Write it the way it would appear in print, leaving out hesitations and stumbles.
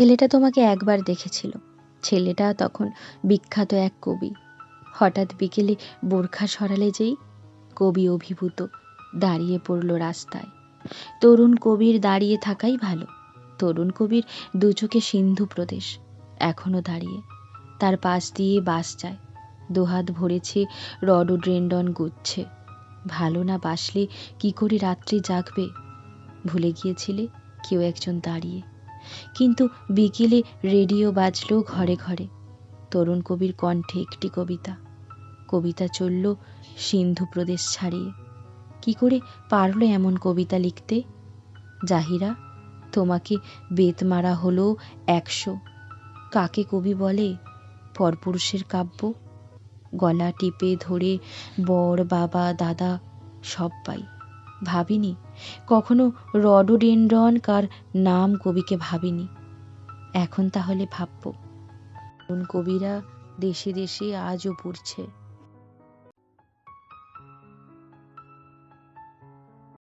ছেলেটা তোমাকে একবার দেখেছিল। ছেলেটা তখন বিখ্যাত এক কবি। হঠাৎ বিকেলে বোরখা সরালে যেই কবি অভিভূত দাঁড়িয়ে পড়ল রাস্তায়। তরুণ কবির দাঁড়িয়ে থাকাই ভালো। তরুণ কবির দু চোখে সিন্ধু প্রদেশ এখনো দাঁড়িয়ে। তার পাশ দিয়ে বাস যায়, দুহাত ভরেছে রডোড্রেন্ডন গুচ্ছে। ভালো না বাসলে কি করে রাত্রি জাগবে? ভুলে গিয়েছিলে কেউ একজন দাঁড়িয়ে। কিন্তু বিকেলে রেডিও বাজলো ঘরে ঘরে। তরুণ কবির কণ্ঠে একটি কবিতা। কবিতা চলল সিন্ধু প্রদেশ ছাড়িয়ে। কি করে পারলো এমন কবিতা লিখতে? জাহিরা, তোমাকে বেত মারা হলো 100। কাকে কবি বলে? পরপুরুষের কাব্য। গলা টিপে ধরে বর, বাবা, দাদা সব্বাই। ভাবিনি কখনো রডোডেনড্রন কার নাম কবিকে ভাবিনি। এখন তাহলে ভাববো। কোন কবিরা দেশে দেশে আজও পড়ছে।